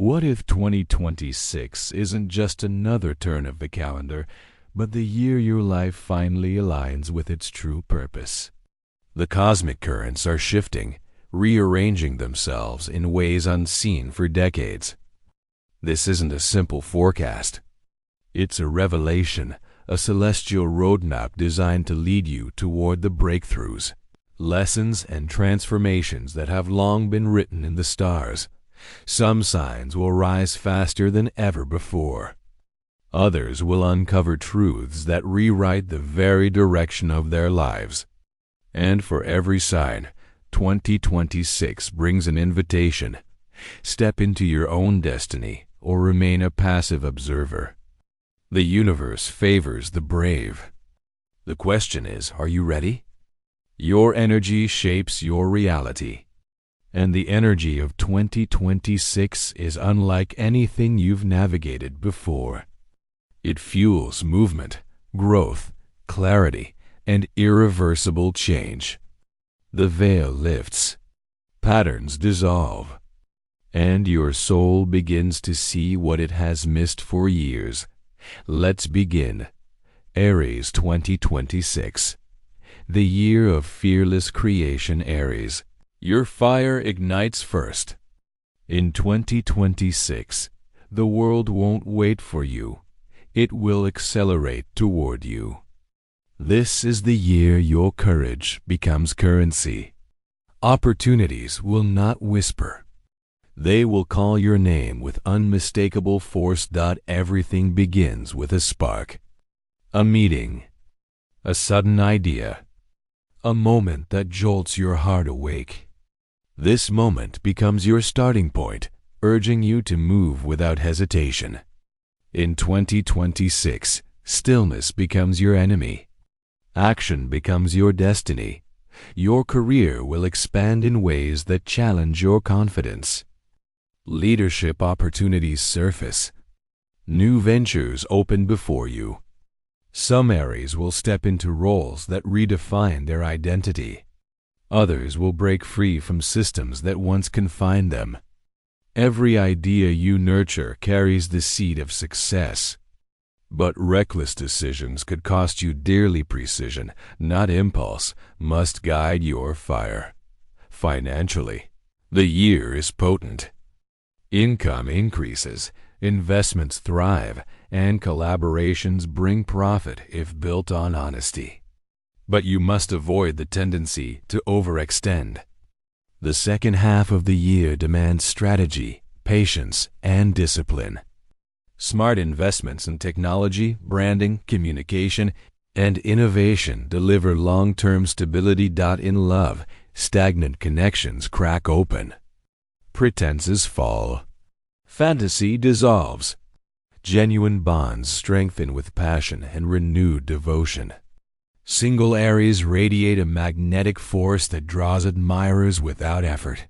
What if 2026 isn't just another turn of the calendar, but the year your life finally aligns with its true purpose? The cosmic currents are shifting, rearranging themselves in ways unseen for decades. This isn't a simple forecast. It's a revelation, a celestial roadmap designed to lead you toward the breakthroughs, lessons, and transformations that have long been written in the stars. Some signs will rise faster than ever before. Others will uncover truths that rewrite the very direction of their lives. And for every sign, 2026 brings an invitation. Step into your own destiny or remain a passive observer. The universe favors the brave. The question is, are you ready? Your energy shapes your reality. And the energy of 2026 is unlike anything you've navigated before. It fuels movement, growth, clarity, and irreversible change. The veil lifts, patterns dissolve, and your soul begins to see what it has missed for years. Let's begin. Aries 2026. The year of fearless creation. Aries. Your fire ignites first. In 2026, the world won't wait for you. It will accelerate toward you. This is the year your courage becomes currency. Opportunities will not whisper. They will call your name with unmistakable force. Everything begins with a spark. A meeting. A sudden idea. A moment that jolts your heart awake. This moment becomes your starting point, urging you to move without hesitation. In 2026, stillness becomes your enemy. Action becomes your destiny. Your career will expand in ways that challenge your confidence. Leadership opportunities surface. New ventures open before you. Some Aries will step into roles that redefine their identity. Others will break free from systems that once confined them. Every idea you nurture carries the seed of success. But reckless decisions could cost you dearly. Precision, not impulse, must guide your fire. Financially, the year is potent. Income increases, investments thrive, and collaborations bring profit if built on honesty. But you must avoid the tendency to overextend. The second half of the year demands strategy, patience, and discipline. Smart investments in technology, branding, communication, and innovation deliver long-term stability. In love, stagnant connections crack open. Pretenses fall. Fantasy dissolves. Genuine bonds strengthen with passion and renewed devotion. Single Aries radiate a magnetic force that draws admirers without effort.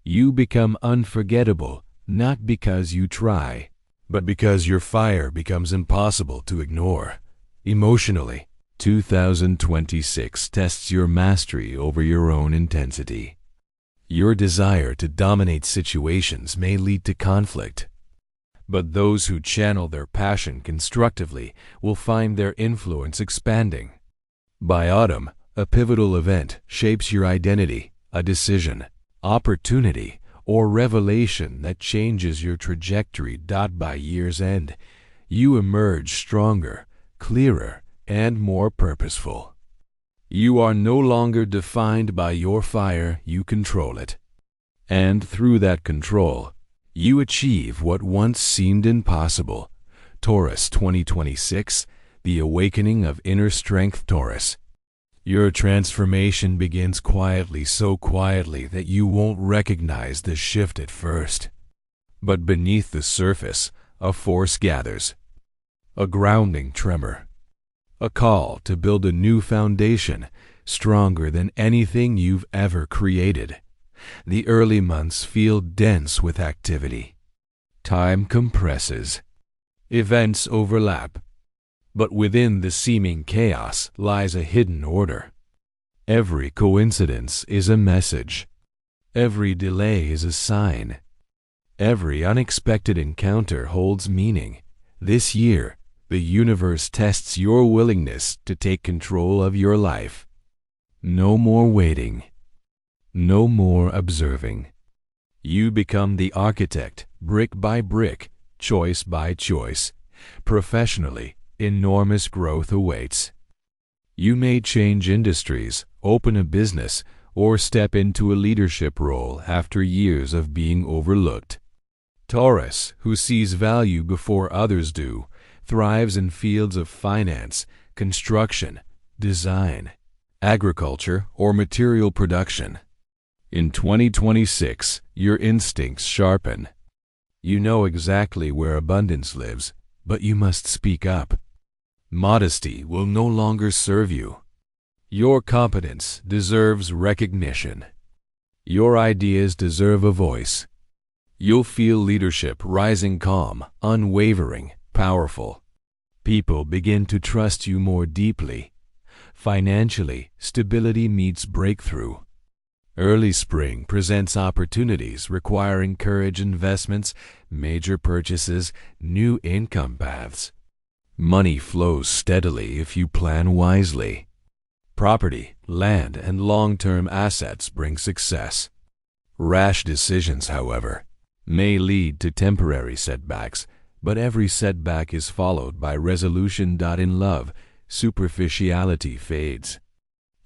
You become unforgettable, not because you try, but because your fire becomes impossible to ignore. Emotionally, 2026 tests your mastery over your own intensity. Your desire to dominate situations may lead to conflict. But those who channel their passion constructively will find their influence expanding. By autumn, a pivotal event shapes your identity, a decision, opportunity, or revelation that changes your trajectory. By year's end, you emerge stronger, clearer, and more purposeful. You are no longer defined by your fire, you control it. And through that control, you achieve what once seemed impossible. Taurus 2026, the awakening of inner strength. Taurus. Your transformation begins quietly, so quietly that you won't recognize the shift at first. But beneath the surface, a force gathers. A grounding tremor. A call to build a new foundation, stronger than anything you've ever created. The early months feel dense with activity. Time compresses. Events overlap. But within the seeming chaos lies a hidden order. Every coincidence is a message. Every delay is a sign. Every unexpected encounter holds meaning. This year, the universe tests your willingness to take control of your life. No more waiting. No more observing. You become the architect, brick by brick, choice by choice. Professionally, enormous growth awaits. You may change industries, open a business, or step into a leadership role after years of being overlooked. Taurus, who sees value before others do, thrives in fields of finance, construction, design, agriculture, or material production. In 2026, your instincts sharpen. You know exactly where abundance lives, but you must speak up. Modesty will no longer serve you. Your competence deserves recognition. Your ideas deserve a voice. You'll feel leadership rising calm, unwavering, powerful. People begin to trust you more deeply. Financially, stability meets breakthrough. Early spring presents opportunities requiring courage investments, major purchases, new income paths. Money flows steadily if you plan wisely. Property, land, and long-term assets bring success. Rash decisions, however, may lead to temporary setbacks, but every setback is followed by resolution. In love, superficiality fades.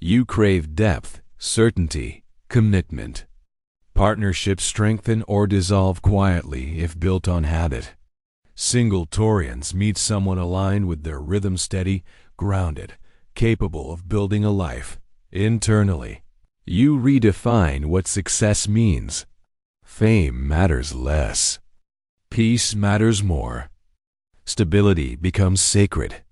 You crave depth, certainty, commitment. Partnerships strengthen or dissolve quietly if built on habit. Single Taurians meet someone aligned with their rhythm, steady, grounded, capable of building a life. Internally, you redefine what success means. Fame matters less. Peace matters more. Stability becomes sacred.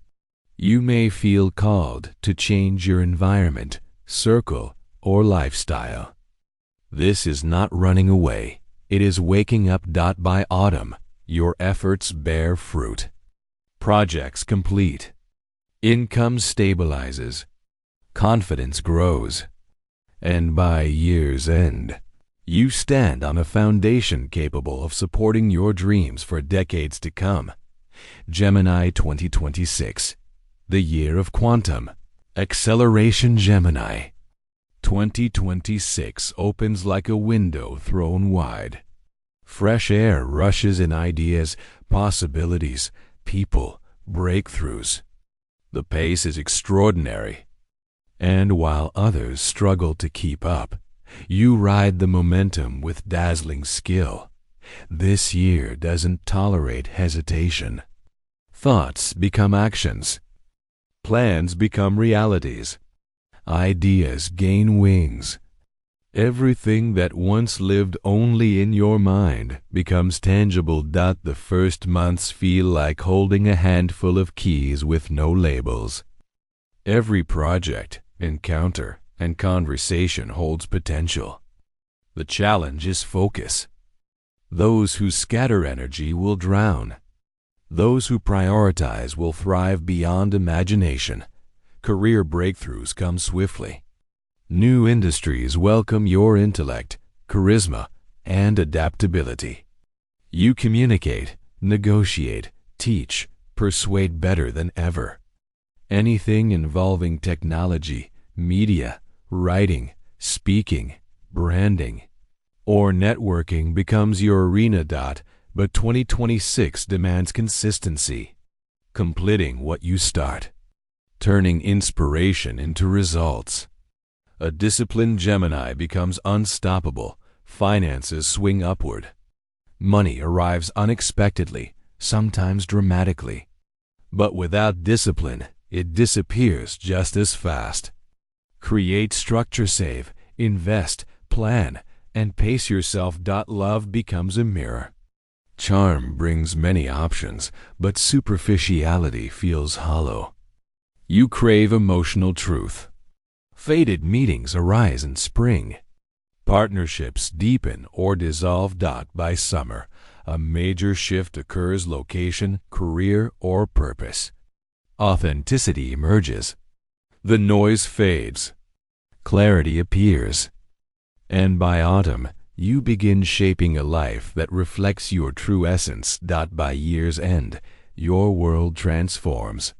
You may feel called to change your environment, circle, or lifestyle. This is not running away. It is waking up. By autumn, your efforts bear fruit. Projects complete. Income stabilizes. Confidence grows. And by year's end, you stand on a foundation capable of supporting your dreams for decades to come. Gemini 2026, the year of quantum acceleration. Gemini 2026 opens like a window thrown wide. Fresh air rushes in ideas, possibilities, people, breakthroughs. The pace is extraordinary. And while others struggle to keep up, you ride the momentum with dazzling skill. This year doesn't tolerate hesitation. Thoughts become actions. Plans become realities. Ideas gain wings. Everything that once lived only in your mind becomes tangible. The first months feel like holding a handful of keys with no labels. Every project, encounter, and conversation holds potential. The challenge is focus. Those who scatter energy will drown. Those who prioritize will thrive beyond imagination. Career breakthroughs come swiftly. New industries welcome your intellect, charisma, and adaptability. You communicate, negotiate, teach, persuade better than ever. Anything involving technology, media, writing, speaking, branding, or networking becomes your arena. But 2026 demands consistency. Completing what you start. Turning inspiration into results. A disciplined Gemini becomes unstoppable. Finances swing upward. Money arrives unexpectedly, sometimes dramatically. But without discipline, it disappears just as fast. Create structure, save, invest, plan, and pace yourself. Love becomes a mirror. Charm brings many options, but superficiality feels hollow. You crave emotional truth. Fated meetings arise in spring. Partnerships deepen or dissolve. By summer, a major shift occurs: location, career, or purpose. Authenticity emerges. The noise fades. Clarity appears. And by autumn, you begin shaping a life that reflects your true essence. By year's end, your world transforms.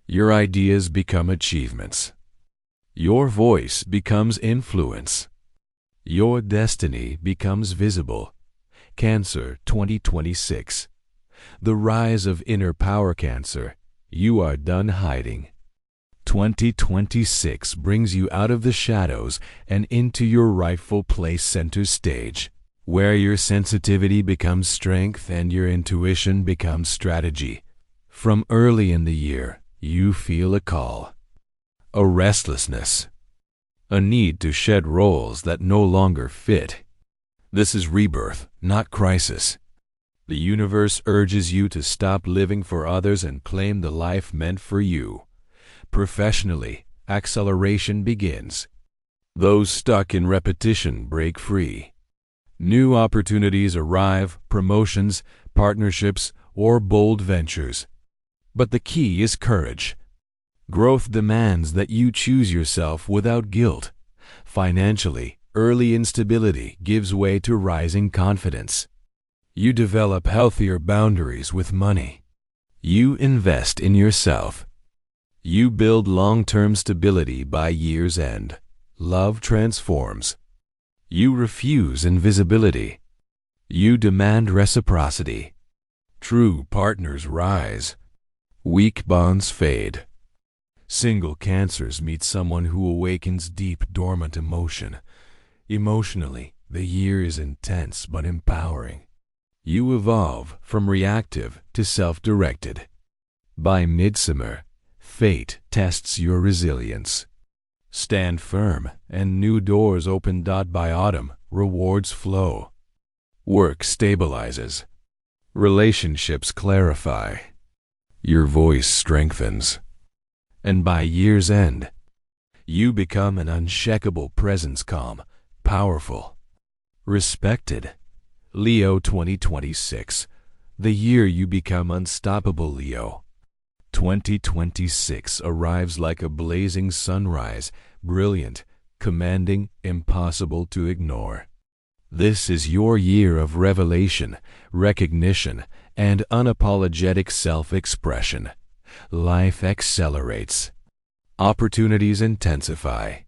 Your ideas become achievements. Your voice becomes influence. Your destiny becomes visible. Cancer 2026. The rise of inner power. Cancer, you are done hiding. 2026 brings you out of the shadows and into your rightful place, center stage, where your sensitivity becomes strength and your intuition becomes strategy. From early in the year, you feel a call, a restlessness, a need to shed roles that no longer fit. This is rebirth, not crisis. The universe urges you to stop living for others and claim the life meant for you. Professionally, acceleration begins. Those stuck in repetition break free. New opportunities arrive, promotions, partnerships, or bold ventures. But the key is courage. Growth demands that you choose yourself without guilt. Financially, early instability gives way to rising confidence. You develop healthier boundaries with money. You invest in yourself. You build long-term stability. By year's end, love transforms. You refuse invisibility. You demand reciprocity. True partners rise. Weak bonds fade. Single Cancers meet someone who awakens deep, dormant emotion. Emotionally, the year is intense but empowering. You evolve from reactive to self-directed. By midsummer, fate tests your resilience. Stand firm and new doors open. By autumn, rewards flow. Work stabilizes. Relationships clarify. Your voice strengthens. And by year's end, you become an unshakable presence, calm, powerful, respected. Leo 2026. The year you become unstoppable. Leo 2026 arrives like a blazing sunrise, brilliant, commanding, impossible to ignore. This is your year of revelation, recognition, and unapologetic self-expression. Life accelerates. Opportunities intensify.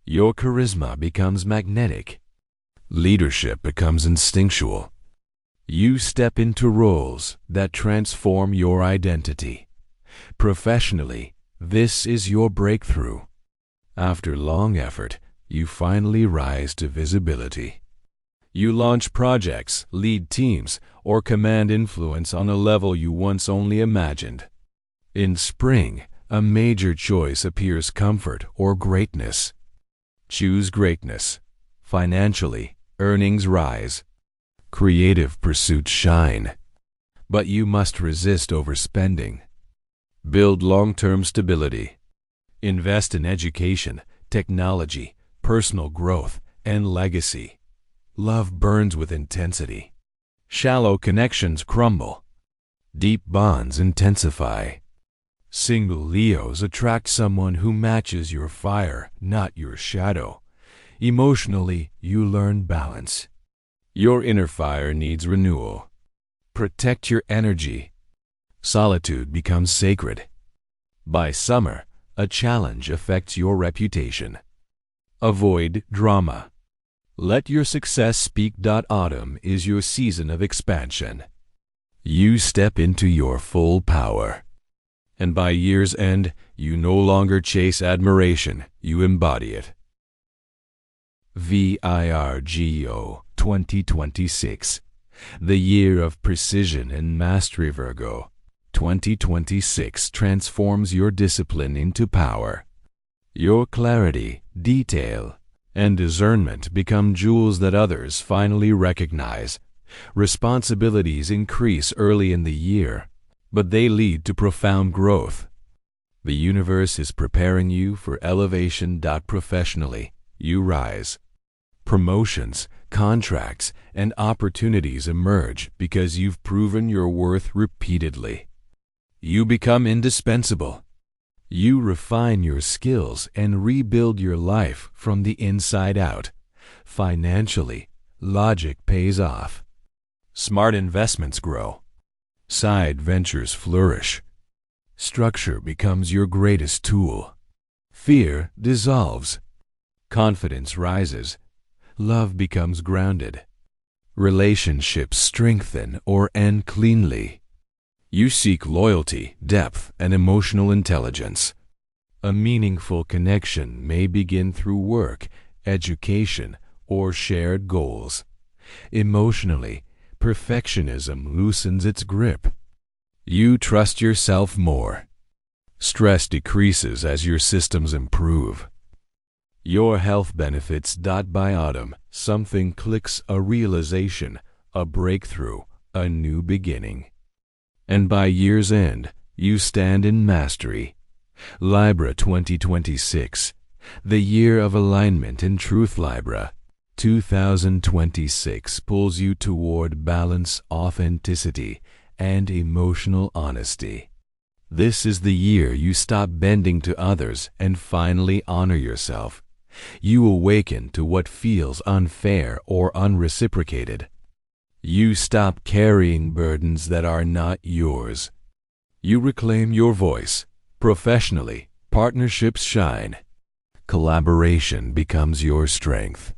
Your charisma becomes magnetic. Leadership becomes instinctual. You step into roles that transform your identity. Professionally, this is your breakthrough. After long effort, you finally rise to visibility. You launch projects, lead teams, or command influence on a level you once only imagined. In spring, a major choice appears: comfort or greatness. Choose greatness. Financially, earnings rise. Creative pursuits shine. But you must resist overspending. Build long-term stability. Invest in education, technology, personal growth, and legacy. Love burns with intensity. Shallow connections crumble. Deep bonds intensify. Single Leos attract someone who matches your fire, not your shadow. Emotionally, you learn balance. Your inner fire needs renewal. Protect your energy. Solitude becomes sacred. By summer, a challenge affects your reputation. Avoid drama. Let your success speak. Autumn is your season of expansion. You step into your full power. And by year's end, you no longer chase admiration, you embody it. Virgo 2026. The year of precision and mastery. Virgo 2026 transforms your discipline into power. Your clarity, detail, and discernment become jewels that others finally recognize. Responsibilities increase early in the year, but they lead to profound growth. The universe is preparing you for elevation. Professionally, you rise. Promotions, contracts, and opportunities emerge because you've proven your worth repeatedly. You become indispensable. You refine your skills and rebuild your life from the inside out. Financially, Logic pays off. Smart investments grow. Side ventures flourish. Structure becomes your greatest tool. Fear dissolves. Confidence rises. Love becomes grounded. Relationships strengthen or end cleanly. You seek loyalty, depth, and emotional intelligence. A meaningful connection may begin through work, education, or shared goals. Emotionally, perfectionism loosens its grip. You trust yourself more. Stress decreases as your systems improve. Your health benefits. By autumn, something clicks, a realization, a breakthrough, a new beginning. And by year's end, you stand in mastery. Libra 2026, the year of alignment in truth. Libra 2026 pulls you toward balance, authenticity, and emotional honesty. This is the year you stop bending to others and finally honor yourself. You awaken to what feels unfair or unreciprocated. You stop carrying burdens that are not yours. You reclaim your voice. Professionally, partnerships shine. Collaboration becomes your strength.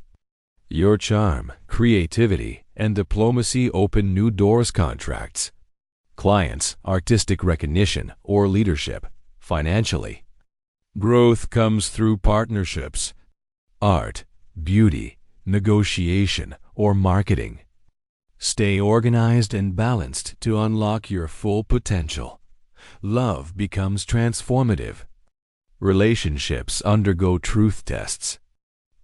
Your charm, creativity, and diplomacy open new doors. Contracts, clients, artistic recognition, or leadership. Financially, growth comes through partnerships. Art, beauty, negotiation, or marketing. Stay organized and balanced to unlock your full potential. Love becomes transformative. Relationships undergo truth tests.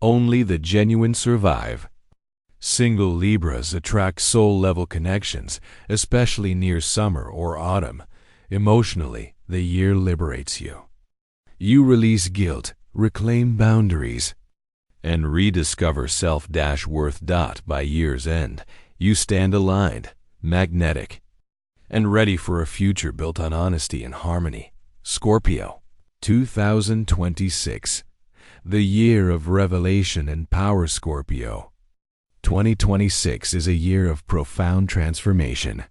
Only the genuine survive. Single Libras attract soul-level connections, especially near summer or autumn. Emotionally, the year liberates you. You release guilt, reclaim boundaries, and rediscover self-worth. By year's end, you stand aligned, magnetic, and ready for a future built on honesty and harmony. Scorpio 2026, the year of revelation and power. Scorpio 2026 is a year of profound transformation.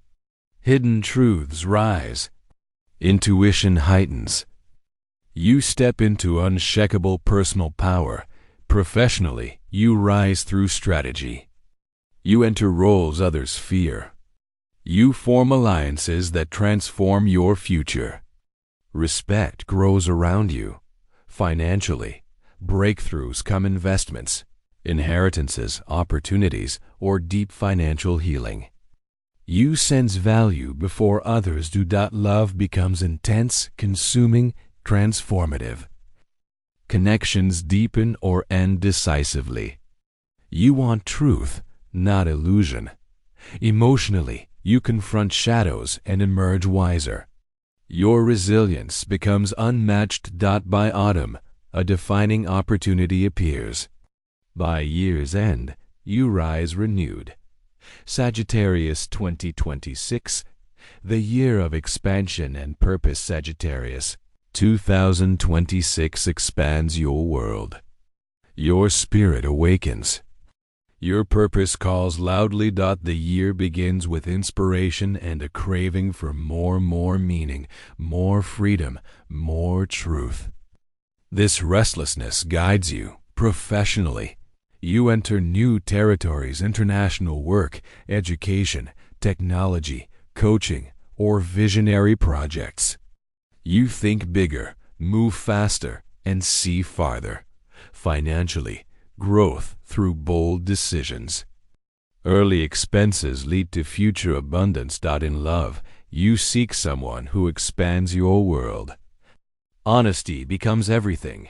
Hidden truths rise. Intuition heightens. You step into unshakable personal power. Professionally, you rise through strategy. You enter roles others fear. You form alliances that transform your future. Respect grows around you. Financially, breakthroughs come. Investments, inheritances, opportunities, or deep financial healing. You sense value before others do. Love becomes intense, consuming, transformative. Connections deepen or end decisively. You want truth, not illusion. Emotionally, you confront shadows and emerge wiser. Your resilience becomes unmatched. By autumn, a defining opportunity appears. By year's end, you rise renewed. Sagittarius 2026, the year of expansion and purpose. Sagittarius 2026 expands your world. Your spirit awakens. Your purpose calls loudly. The year begins with inspiration and a craving for more meaning, more freedom, more truth. This restlessness guides you. Professionally, you enter new territories. International work, education, technology, coaching, or visionary projects. You think bigger, move faster, and see farther. Financially, growth through bold decisions. Early expenses lead to future abundance. In love, you seek someone who expands your world. Honesty becomes everything.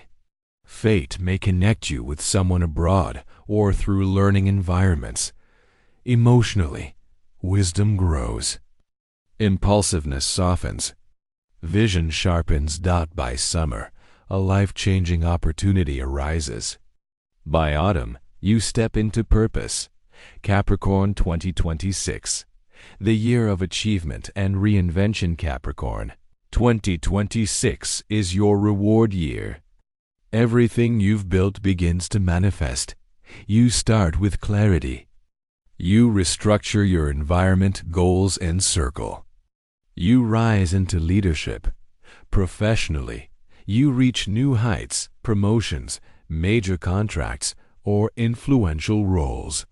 Fate may connect you with someone abroad or through learning environments. Emotionally, wisdom grows. Impulsiveness softens. Vision sharpens. By summer, a life-changing opportunity arises. By autumn, you step into purpose. Capricorn 2026, the year of achievement and reinvention. Capricorn 2026 is your reward year. Everything you've built begins to manifest. You start with clarity, You restructure your environment, goals, and circle. You rise into leadership. Professionally, you reach new heights, promotions, major contracts, or influential roles.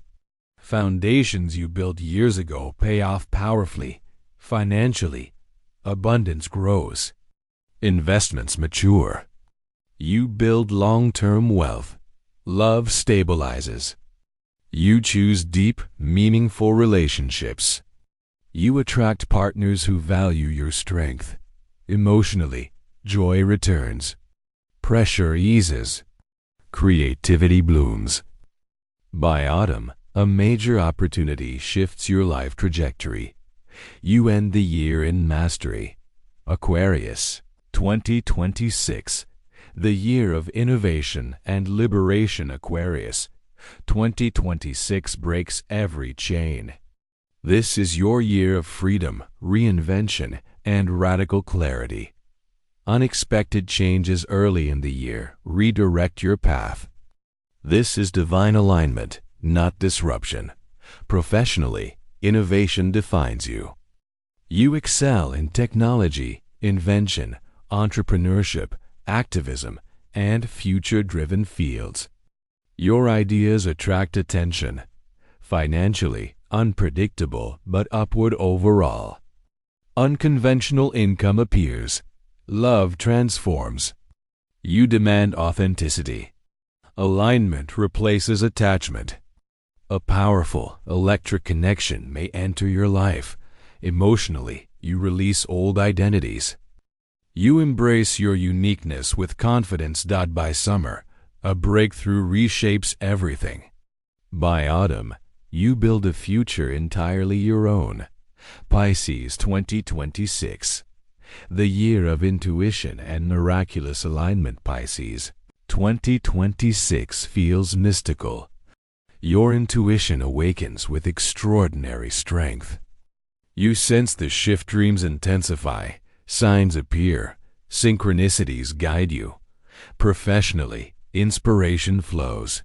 Foundations you built years ago pay off powerfully. Financially, abundance grows. Investments mature. You build long-term wealth. Love stabilizes. You choose deep, meaningful relationships. You attract partners who value your strength. Emotionally, joy returns. Pressure eases. Creativity blooms. By autumn, a major opportunity shifts your life trajectory. You end the year in mastery. Aquarius, 2026, the year of innovation and liberation. Aquarius, 2026 breaks every chain. This is your year of freedom, reinvention, and radical clarity. Unexpected changes early in the year redirect your path. This is divine alignment, not disruption. Professionally, innovation defines you. You excel in technology, invention, entrepreneurship, activism, and future-driven fields. Your ideas attract attention. Financially, unpredictable but upward overall. Unconventional income appears. Love transforms. You demand authenticity. Alignment replaces attachment. A powerful electric connection may enter your life. Emotionally, you release old identities. You embrace your uniqueness with confidence. By summer, a breakthrough reshapes everything. By autumn, you build a future entirely your own. Pisces, 2026, the year of intuition and miraculous alignment. Pisces, 2026 feels mystical. Your intuition awakens with extraordinary strength. You sense the shift. Dreams intensify. Signs appear. Synchronicities guide you. Professionally, inspiration flows.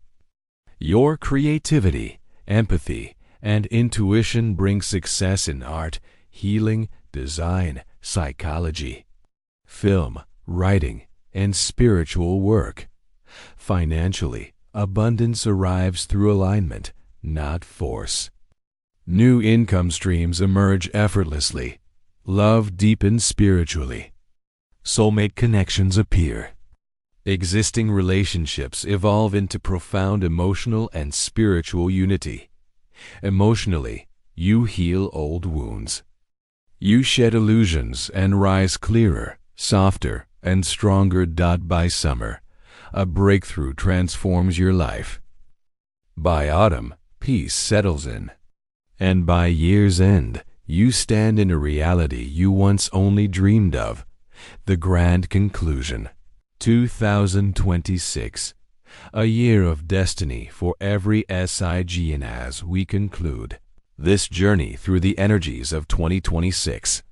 Your creativity, empathy, and intuition bring success in art, healing, design, psychology, film, writing, and spiritual work. Financially, abundance arrives through alignment, not force. New income streams emerge effortlessly. Love deepens spiritually. Soulmate connections appear. Existing relationships evolve into profound emotional and spiritual unity. Emotionally, you heal old wounds. You shed illusions and rise clearer, softer, and stronger. By summer, a breakthrough transforms your life. By autumn, peace settles in. And by year's end, you stand in a reality you once only dreamed of. The grand conclusion. 2026, a year of destiny for every SIG. And as we conclude this journey through the energies of 2026,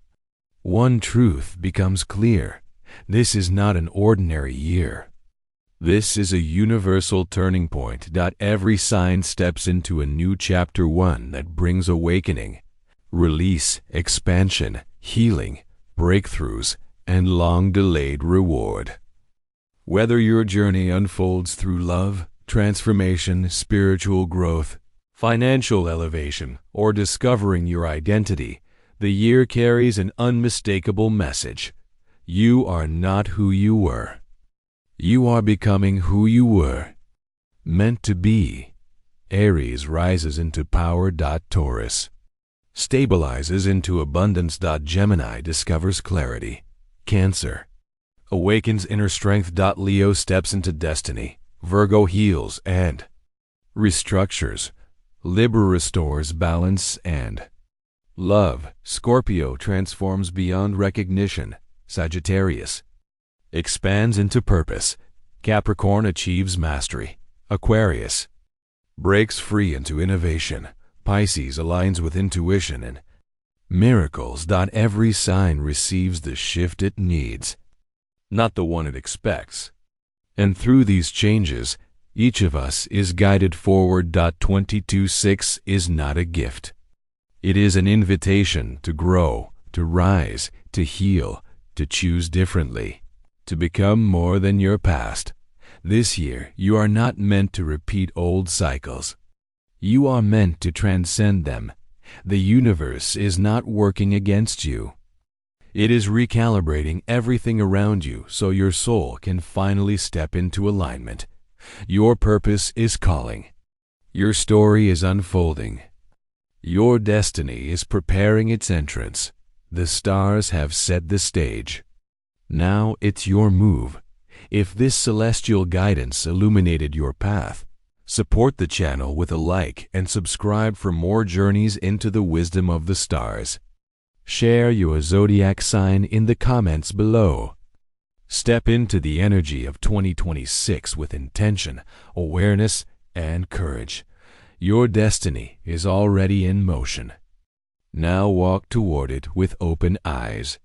one truth becomes clear. This is not an ordinary year. This is a universal turning point. Every sign steps into a new chapter, one that brings awakening, release, expansion, healing, breakthroughs, and long-delayed reward. Whether your journey unfolds through love, transformation, spiritual growth, financial elevation, or discovering your identity, the year carries an unmistakable message. You are not who you were. You are becoming who you were meant to be. Aries rises into power. Taurus stabilizes into abundance. Gemini discovers clarity. Cancer awakens inner strength. Leo steps into destiny. Virgo heals and restructures. Libra restores balance and love. Scorpio transforms beyond recognition. Sagittarius expands into purpose. Capricorn achieves mastery. Aquarius breaks free into innovation. Pisces aligns with intuition and miracles. Every sign receives the shift it needs, not the one it expects. And through these changes, Each of us is guided forward. 22.6 is not a gift. It is an invitation to grow, to rise, to heal, to choose differently, to become more than your past. This year, you are not meant to repeat old cycles. You are meant to transcend them. The universe is not working against you. It is recalibrating everything around you so your soul can finally step into alignment. Your purpose is calling. Your story is unfolding. Your destiny is preparing its entrance. The stars have set the stage. Now it's your move. If this celestial guidance illuminated your path, support the channel with a like and subscribe for more journeys into the wisdom of the stars. Share your zodiac sign in the comments below. Step into the energy of 2026 with intention, awareness, and courage. Your destiny is already in motion. Now walk toward it with open eyes.